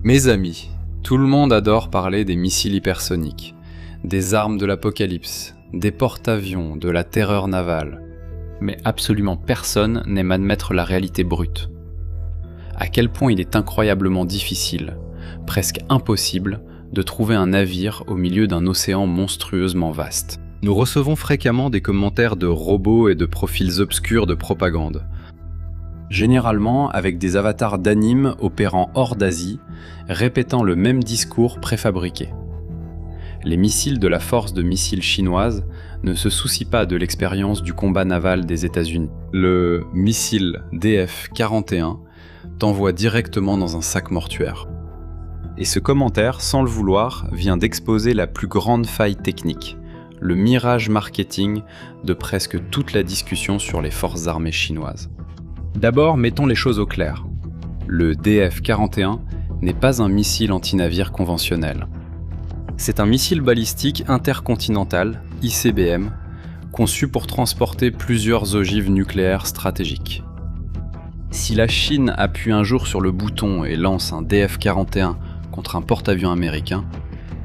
Mes amis, tout le monde adore parler des missiles hypersoniques, des armes de l'apocalypse, des porte-avions, de la terreur navale. Mais absolument personne n'aime admettre la réalité brute. À quel point il est incroyablement difficile, presque impossible, de trouver un navire au milieu d'un océan monstrueusement vaste. Nous recevons fréquemment des commentaires de robots et de profils obscurs de propagande. Généralement avec des avatars d'animes opérant hors d'Asie, répétant le même discours préfabriqué. Les missiles de la force de missiles chinoise ne se soucient pas de l'expérience du combat naval des États-Unis. Le missile DF-41 t'envoie directement dans un sac mortuaire. Et ce commentaire, sans le vouloir, vient d'exposer la plus grande faille technique, le mirage marketing de presque toute la discussion sur les forces armées chinoises. D'abord, mettons les choses au clair. Le DF-41 n'est pas un missile anti-navire conventionnel. C'est un missile balistique intercontinental, ICBM, conçu pour transporter plusieurs ogives nucléaires stratégiques. Si la Chine appuie un jour sur le bouton et lance un DF-41 contre un porte-avions américain,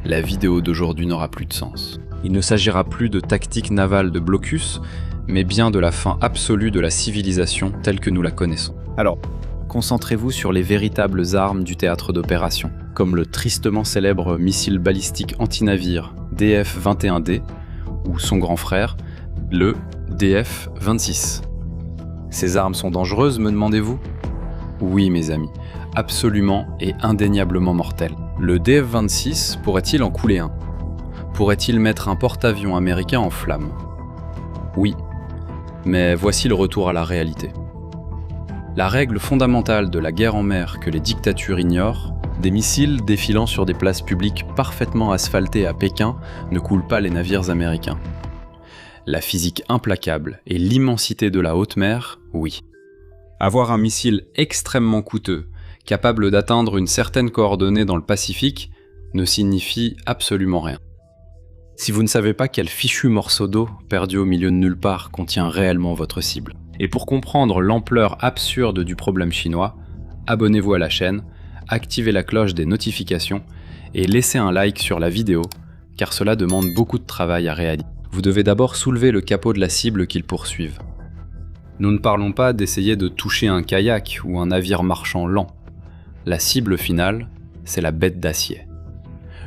la vidéo d'aujourd'hui n'aura plus de sens. Il ne s'agira plus de tactique navale de blocus, mais bien de la fin absolue de la civilisation telle que nous la connaissons. Alors, concentrez-vous sur les véritables armes du théâtre d'opération, comme le tristement célèbre missile balistique anti-navire DF-21D, ou son grand frère, le DF-26. Ces armes sont dangereuses, me demandez-vous ? Oui, mes amis, absolument et indéniablement mortelles. Le DF-26 pourrait-il en couler un ? Pourrait-il mettre un porte-avions américain en flammes ? Oui, mais voici le retour à la réalité. La règle fondamentale de la guerre en mer que les dictatures ignorent, des missiles défilant sur des places publiques parfaitement asphaltées à Pékin ne coulent pas les navires américains. La physique implacable et l'immensité de la haute mer, oui. Avoir un missile extrêmement coûteux, capable d'atteindre une certaine coordonnée dans le Pacifique, ne signifie absolument rien. Si vous ne savez pas quel fichu morceau d'eau perdu au milieu de nulle part contient réellement votre cible. Et pour comprendre l'ampleur absurde du problème chinois, abonnez-vous à la chaîne, activez la cloche des notifications et laissez un like sur la vidéo, car cela demande beaucoup de travail à réaliser. Vous devez d'abord soulever le capot de la cible qu'ils poursuivent. Nous ne parlons pas d'essayer de toucher un kayak ou un navire marchand lent. La cible finale, c'est la bête d'acier.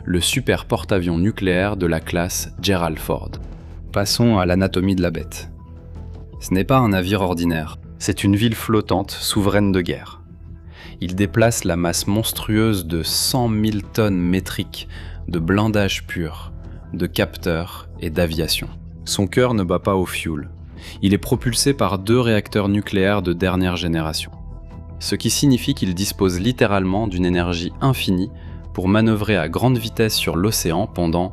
Le super porte-avions nucléaire de la classe Gerald Ford. Passons à l'anatomie de la bête. Ce n'est pas un navire ordinaire, c'est une ville flottante souveraine de guerre. Il déplace la masse monstrueuse de 100 000 tonnes métriques de blindage pur, de capteurs et d'aviation. Son cœur ne bat pas au fioul. Il est propulsé par 2 réacteurs nucléaires de dernière génération. Ce qui signifie qu'il dispose littéralement d'une énergie infinie pour manœuvrer à grande vitesse sur l'océan pendant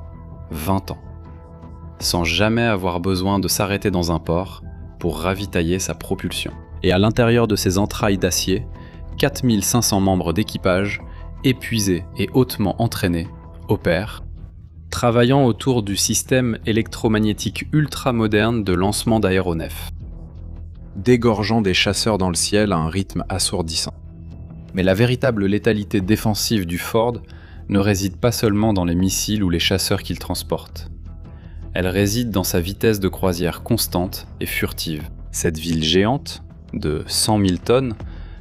20 ans, sans jamais avoir besoin de s'arrêter dans un port pour ravitailler sa propulsion. Et à l'intérieur de ces entrailles d'acier, 4500 membres d'équipage, épuisés et hautement entraînés, opèrent, travaillant autour du système électromagnétique ultra-moderne de lancement d'aéronefs, dégorgeant des chasseurs dans le ciel à un rythme assourdissant. Mais la véritable létalité défensive du Ford ne réside pas seulement dans les missiles ou les chasseurs qu'il transporte. Elle réside dans sa vitesse de croisière constante et furtive. Cette ville géante, de 100 000 tonnes,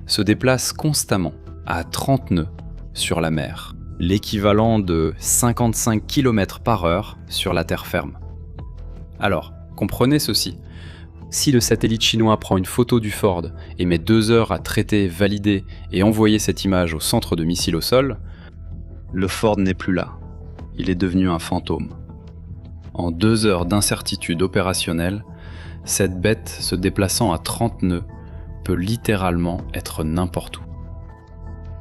se déplace constamment, à 30 nœuds, sur la mer, l'équivalent de 55 km/h sur la terre ferme. Alors, comprenez ceci. Si le satellite chinois prend une photo du Ford et met 2 heures à traiter, valider et envoyer cette image au centre de missiles au sol, le Ford n'est plus là. Il est devenu un fantôme. En 2 heures d'incertitude opérationnelle, cette bête se déplaçant à 30 nœuds peut littéralement être n'importe où.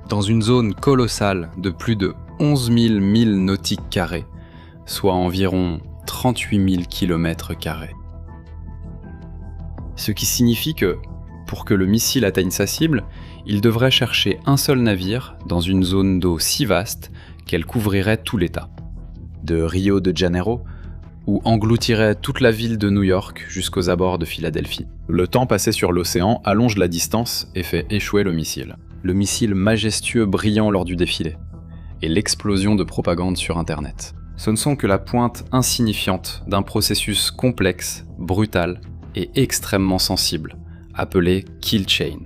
Dans une zone colossale de plus de 11 000 milles nautiques carrés, soit environ 38 000 km². Ce qui signifie que, pour que le missile atteigne sa cible, il devrait chercher un seul navire dans une zone d'eau si vaste qu'elle couvrirait tout l'État. De Rio de Janeiro, ou engloutirait toute la ville de New York jusqu'aux abords de Philadelphie. Le temps passé sur l'océan allonge la distance et fait échouer le missile. Le missile majestueux brillant lors du défilé. et l'explosion de propagande sur Internet. Ce ne sont que la pointe insignifiante d'un processus complexe, brutal et extrêmement sensible, appelé kill chain,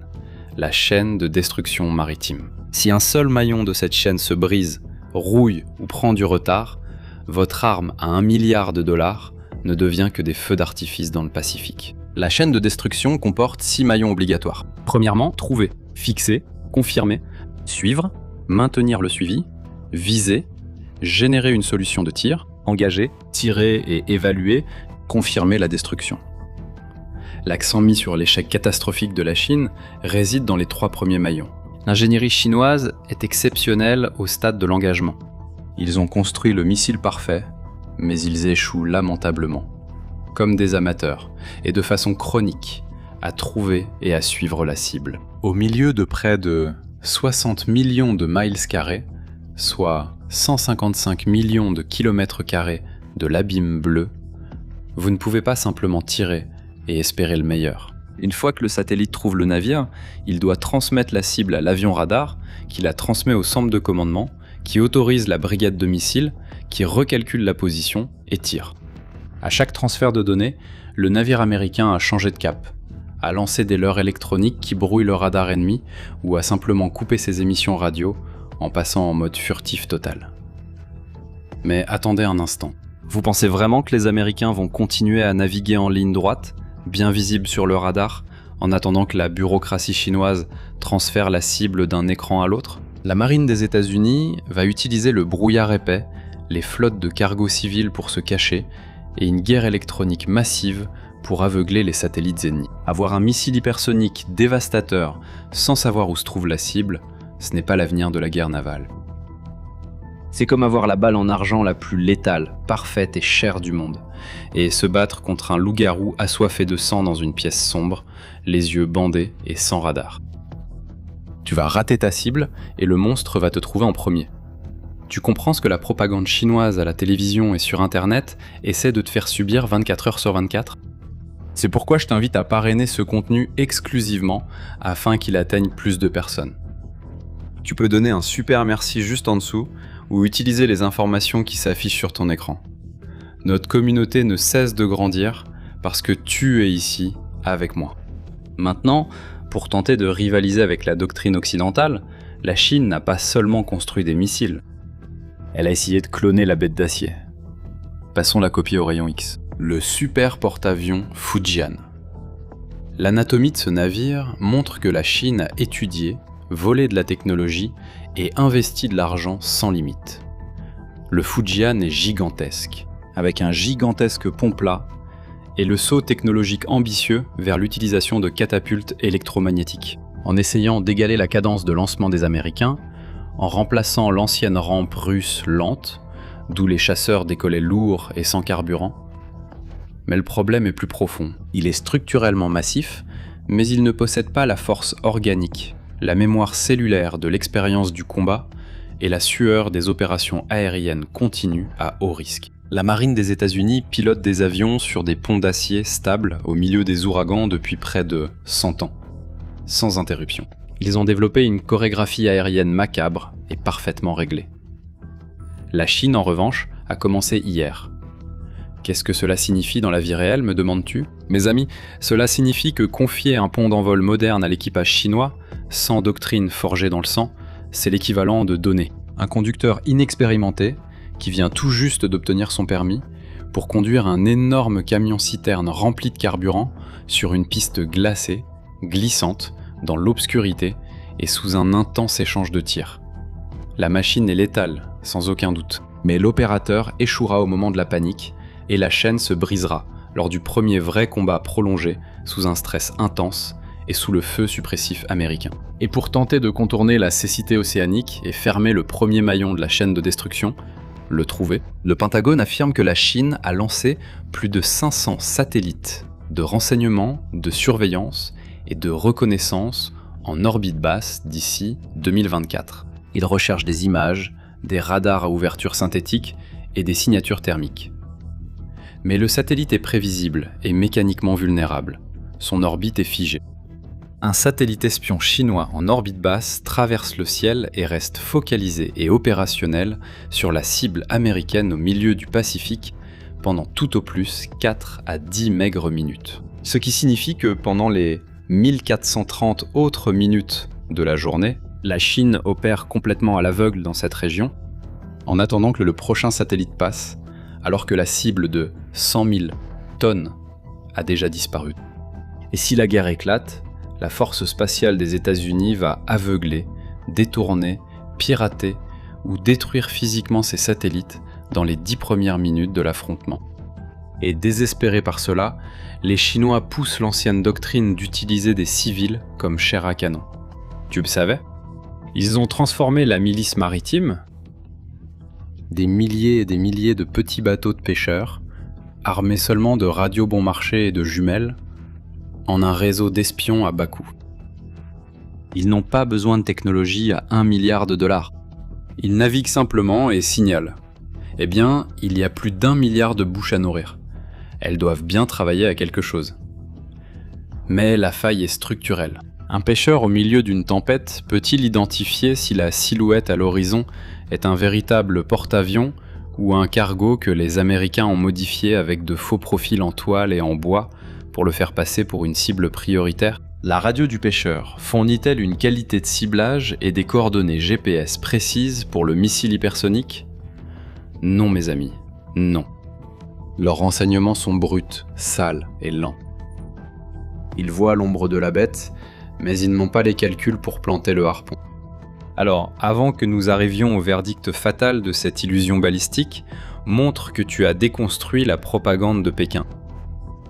la chaîne de destruction maritime. Si un seul maillon de cette chaîne se brise, rouille ou prend du retard, votre arme à $1 milliard ne devient que des feux d'artifice dans le Pacifique. La chaîne de destruction comporte 6 maillons obligatoires. Premièrement, trouver, fixer, confirmer, suivre, maintenir le suivi, viser, générer une solution de tir, engager, tirer et évaluer, confirmer la destruction. L'accent mis sur l'échec catastrophique de la Chine réside dans les 3 premiers maillons. L'ingénierie chinoise est exceptionnelle au stade de l'engagement. Ils ont construit le missile parfait, mais ils échouent lamentablement, comme des amateurs, et de façon chronique, à trouver et à suivre la cible. Au milieu de près de 60 millions de miles carrés, soit 155 millions de kilomètres carrés de l'abîme bleu, vous ne pouvez pas simplement tirer et espérer le meilleur. Une fois que le satellite trouve le navire, il doit transmettre la cible à l'avion radar, qui la transmet au centre de commandement, qui autorise la brigade de missiles, qui recalcule la position et tire. À chaque transfert de données, le navire américain a changé de cap, a lancé des leurres électroniques qui brouillent le radar ennemi ou a simplement coupé ses émissions radio en passant en mode furtif total. Mais attendez un instant. Vous pensez vraiment que les Américains vont continuer à naviguer en ligne droite, bien visible sur le radar, en attendant que la bureaucratie chinoise transfère la cible d'un écran à l'autre? La marine des États-Unis va utiliser le brouillard épais, les flottes de cargo civils pour se cacher, et une guerre électronique massive pour aveugler les satellites ennemis. Avoir un missile hypersonique dévastateur sans savoir où se trouve la cible, ce n'est pas l'avenir de la guerre navale. C'est comme avoir la balle en argent la plus létale, parfaite et chère du monde, et se battre contre un loup-garou assoiffé de sang dans une pièce sombre, les yeux bandés et sans radar. Tu vas rater ta cible et le monstre va te trouver en premier. Tu comprends ce que la propagande chinoise à la télévision et sur Internet essaie de te faire subir 24 heures sur 24 ? C'est pourquoi je t'invite à parrainer ce contenu exclusivement afin qu'il atteigne plus de personnes. Tu peux donner un super merci juste en dessous ou utiliser les informations qui s'affichent sur ton écran. Notre communauté ne cesse de grandir parce que tu es ici avec moi. Maintenant, pour tenter de rivaliser avec la doctrine occidentale, la Chine n'a pas seulement construit des missiles. Elle a essayé de cloner la bête d'acier. Passons la copie au rayon X. Le super porte-avions Fujian. L'anatomie de ce navire montre que la Chine a étudié, volé de la technologie et investi de l'argent sans limite. Le Fujian est gigantesque, avec un gigantesque pont plat et le saut technologique ambitieux vers l'utilisation de catapultes électromagnétiques. En essayant d'égaler la cadence de lancement des Américains, en remplaçant l'ancienne rampe russe lente, d'où les chasseurs décollaient lourds et sans carburant. Mais le problème est plus profond. Il est structurellement massif, mais il ne possède pas la force organique, la mémoire cellulaire de l'expérience du combat et la sueur des opérations aériennes continues à haut risque. La marine des États-Unis pilote des avions sur des ponts d'acier stables au milieu des ouragans depuis près de 100 ans, sans interruption. Ils ont développé une chorégraphie aérienne macabre et parfaitement réglée. La Chine, en revanche, a commencé hier. Qu'est-ce que cela signifie dans la vie réelle, me demandes-tu ? Mes amis, cela signifie que confier un pont d'envol moderne à l'équipage chinois, sans doctrine forgée dans le sang, c'est l'équivalent de donner un conducteur inexpérimenté, qui vient tout juste d'obtenir son permis, pour conduire un énorme camion-citerne rempli de carburant sur une piste glacée, glissante, dans l'obscurité et sous un intense échange de tirs. La machine est létale, sans aucun doute, mais l'opérateur échouera au moment de la panique et la chaîne se brisera lors du premier vrai combat prolongé sous un stress intense et sous le feu suppressif américain. Et pour tenter de contourner la cécité océanique et fermer le premier maillon de la chaîne de destruction, le trouver, le Pentagone affirme que la Chine a lancé plus de 500 satellites de renseignement, de surveillance et de reconnaissance en orbite basse d'ici 2024. Il recherche des images, des radars à ouverture synthétique et des signatures thermiques. Mais le satellite est prévisible et mécaniquement vulnérable. Son orbite est figée. Un satellite espion chinois en orbite basse traverse le ciel et reste focalisé et opérationnel sur la cible américaine au milieu du Pacifique pendant tout au plus 4 à 10 maigres minutes. Ce qui signifie que pendant les 1430 autres minutes de la journée, la Chine opère complètement à l'aveugle dans cette région, en attendant que le prochain satellite passe, alors que la cible de 100 000 tonnes a déjà disparu. Et si la guerre éclate, la force spatiale des États-Unis va aveugler, détourner, pirater ou détruire physiquement ces satellites dans les 10 premières minutes de l'affrontement. Et désespérés par cela, les Chinois poussent l'ancienne doctrine d'utiliser des civils comme chair à canon. Tu le savais ? Ils ont transformé la milice maritime, des milliers et des milliers de petits bateaux de pêcheurs, armés seulement de radios bon marché et de jumelles, en un réseau d'espions à bas coût. Ils n'ont pas besoin de technologie à 1 milliard de dollars. Ils naviguent simplement et signalent. Eh bien, il y a plus d'1 milliard de bouches à nourrir. Elles doivent bien travailler à quelque chose. Mais la faille est structurelle. Un pêcheur au milieu d'une tempête peut-il identifier si la silhouette à l'horizon est un véritable porte-avions ou un cargo que les Américains ont modifié avec de faux profils en toile et en bois pour le faire passer pour une cible prioritaire? La radio du pêcheur fournit-elle une qualité de ciblage et des coordonnées GPS précises pour le missile hypersonique? Non mes amis, non. Leurs renseignements sont bruts, sales et lents. Ils voient l'ombre de la bête, mais ils n'ont pas les calculs pour planter le harpon. Alors, avant que nous arrivions au verdict fatal de cette illusion balistique, montre que tu as déconstruit la propagande de Pékin.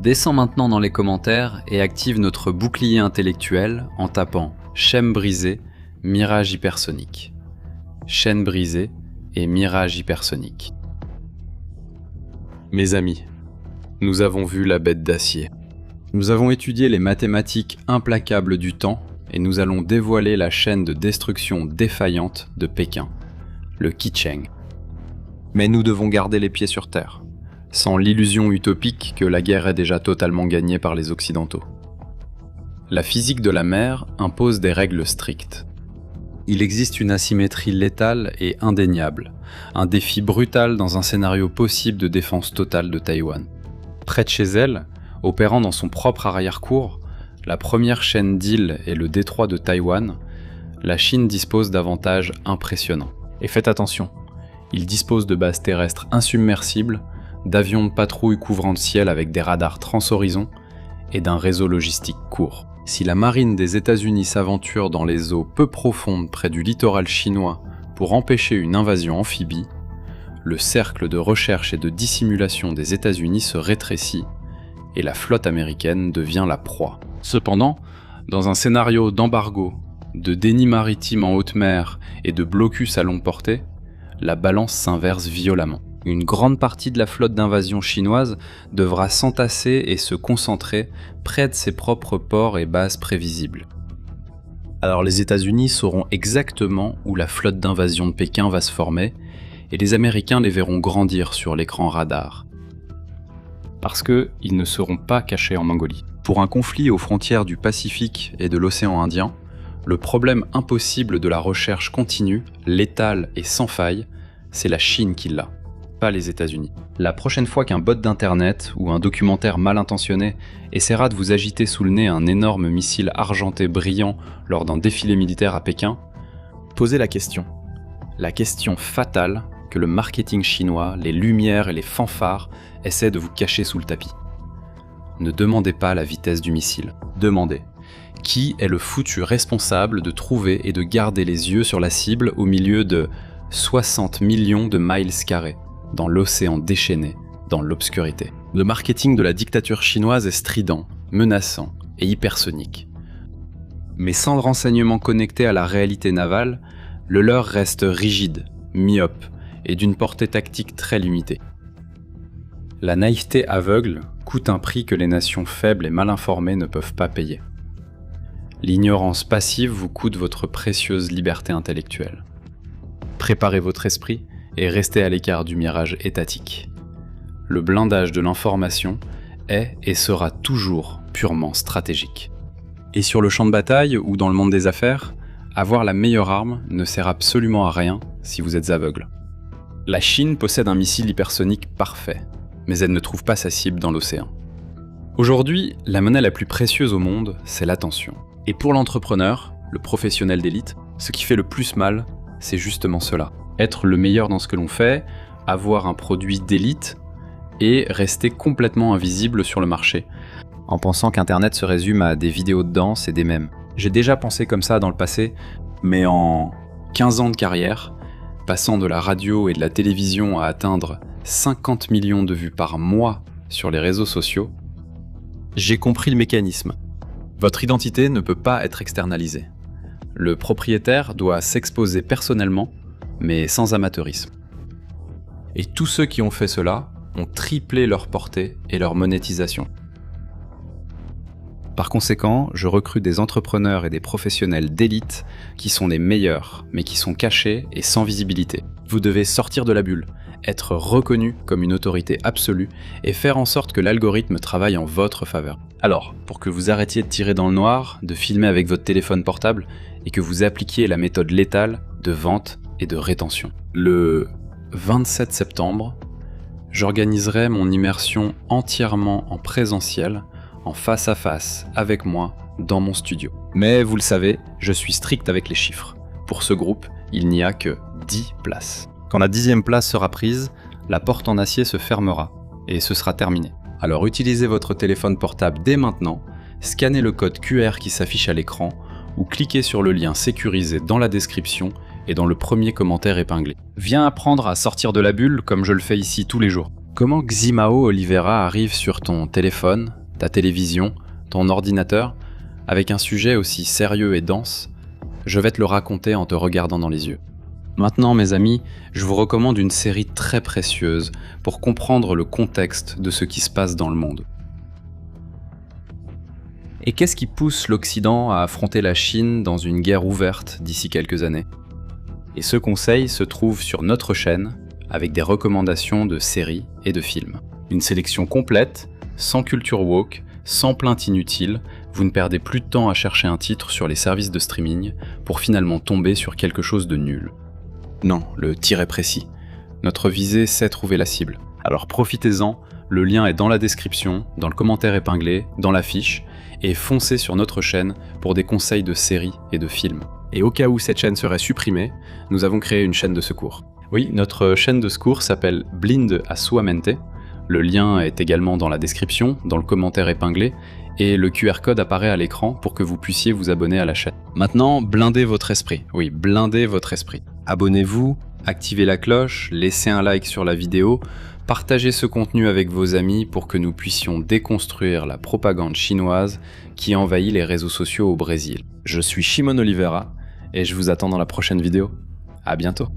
Descends maintenant dans les commentaires et active notre bouclier intellectuel en tapant « chaîne brisée, mirage hypersonique ». Chaîne brisée et mirage hypersonique. Mes amis, nous avons vu la bête d'acier. Nous avons étudié les mathématiques implacables du temps et nous allons dévoiler la chaîne de destruction défaillante de Pékin, le Qicheng. Mais nous devons garder les pieds sur terre, sans l'illusion utopique que la guerre est déjà totalement gagnée par les Occidentaux. La physique de la mer impose des règles strictes. Il existe une asymétrie létale et indéniable, un défi brutal dans un scénario possible de défense totale de Taïwan. Près de chez elle, opérant dans son propre arrière-cour, la première chaîne d'îles et le détroit de Taïwan, la Chine dispose d'avantages impressionnants. Et faites attention, il dispose de bases terrestres insubmersibles, d'avions de patrouille couvrant le ciel avec des radars transhorizons et d'un réseau logistique court. Si la marine des États-Unis s'aventure dans les eaux peu profondes près du littoral chinois pour empêcher une invasion amphibie, le cercle de recherche et de dissimulation des États-Unis se rétrécit et la flotte américaine devient la proie. Cependant, dans un scénario d'embargo, de déni maritime en haute mer et de blocus à longue portée, la balance s'inverse violemment. Une grande partie de la flotte d'invasion chinoise devra s'entasser et se concentrer près de ses propres ports et bases prévisibles. Alors les États-Unis sauront exactement où la flotte d'invasion de Pékin va se former, et les Américains les verront grandir sur l'écran radar. Parce qu'ils ne seront pas cachés en Mongolie. Pour un conflit aux frontières du Pacifique et de l'océan Indien, le problème impossible de la recherche continue, létale et sans faille, c'est la Chine qui l'a, pas les États-Unis. La prochaine fois qu'un bot d'internet ou un documentaire mal intentionné essaiera de vous agiter sous le nez un énorme missile argenté brillant lors d'un défilé militaire à Pékin, posez la question fatale que le marketing chinois, les lumières et les fanfares essaient de vous cacher sous le tapis. Ne demandez pas la vitesse du missile, demandez qui est le foutu responsable de trouver et de garder les yeux sur la cible au milieu de 60 millions de miles carrés, dans l'océan déchaîné, dans l'obscurité. Le marketing de la dictature chinoise est strident, menaçant et hypersonique. Mais sans le renseignement connecté à la réalité navale, le leur reste rigide, myope et d'une portée tactique très limitée. La naïveté aveugle coûte un prix que les nations faibles et mal informées ne peuvent pas payer. L'ignorance passive vous coûte votre précieuse liberté intellectuelle. Préparez votre esprit et restez à l'écart du mirage étatique. Le blindage de l'information est et sera toujours purement stratégique. Et sur le champ de bataille ou dans le monde des affaires, avoir la meilleure arme ne sert absolument à rien si vous êtes aveugle. La Chine possède un missile hypersonique parfait, mais elle ne trouve pas sa cible dans l'océan. Aujourd'hui, la monnaie la plus précieuse au monde, c'est l'attention. Et pour l'entrepreneur, le professionnel d'élite, ce qui fait le plus mal, c'est justement cela. Être le meilleur dans ce que l'on fait, avoir un produit d'élite et rester complètement invisible sur le marché, en pensant qu'Internet se résume à des vidéos de danse et des mèmes. J'ai déjà pensé comme ça dans le passé, mais en 15 ans de carrière, passant de la radio et de la télévision à atteindre 50 millions de vues par mois sur les réseaux sociaux, j'ai compris le mécanisme. Votre identité ne peut pas être externalisée. Le propriétaire doit s'exposer personnellement, mais sans amateurisme. Et tous ceux qui ont fait cela ont triplé leur portée et leur monétisation. Par conséquent, je recrute des entrepreneurs et des professionnels d'élite qui sont les meilleurs, mais qui sont cachés et sans visibilité. Vous devez sortir de la bulle, être reconnu comme une autorité absolue et faire en sorte que l'algorithme travaille en votre faveur. Alors, pour que vous arrêtiez de tirer dans le noir, de filmer avec votre téléphone portable et que vous appliquiez la méthode létale de vente et de rétention. Le 27 septembre, j'organiserai mon immersion entièrement en présentiel, en face à face, avec moi, dans mon studio. Mais vous le savez, je suis strict avec les chiffres. Pour ce groupe, il n'y a que 10 places. Quand la 10e place sera prise, la porte en acier se fermera et ce sera terminé. Alors utilisez votre téléphone portable dès maintenant, scannez le code QR qui s'affiche à l'écran ou cliquez sur le lien sécurisé dans la description et dans le premier commentaire épinglé. Viens apprendre à sortir de la bulle comme je le fais ici tous les jours. Comment Ximao Oliveira arrive sur ton téléphone, ta télévision, ton ordinateur, avec un sujet aussi sérieux et dense? Je vais te le raconter en te regardant dans les yeux. Maintenant, mes amis, je vous recommande une série très précieuse pour comprendre le contexte de ce qui se passe dans le monde. Et qu'est-ce qui pousse l'Occident à affronter la Chine dans une guerre ouverte d'ici quelques années? Et ce conseil se trouve sur notre chaîne, avec des recommandations de séries et de films. Une sélection complète, sans culture woke, sans plainte inutile, vous ne perdez plus de temps à chercher un titre sur les services de streaming pour finalement tomber sur quelque chose de nul. Non, le tir est précis. Notre visée sait trouver la cible. Alors profitez-en, le lien est dans la description, dans le commentaire épinglé, dans l'affiche, et foncez sur notre chaîne pour des conseils de séries et de films. Et au cas où cette chaîne serait supprimée, nous avons créé une chaîne de secours. Oui, notre chaîne de secours s'appelle Blind a sua mente. Le lien est également dans la description, dans le commentaire épinglé, et le QR code apparaît à l'écran pour que vous puissiez vous abonner à la chaîne. Maintenant, blindez votre esprit. Oui, blindez votre esprit. Abonnez-vous, activez la cloche, laissez un like sur la vidéo, partagez ce contenu avec vos amis pour que nous puissions déconstruire la propagande chinoise qui envahit les réseaux sociaux au Brésil. Je suis Shimon Oliveira et je vous attends dans la prochaine vidéo. À bientôt.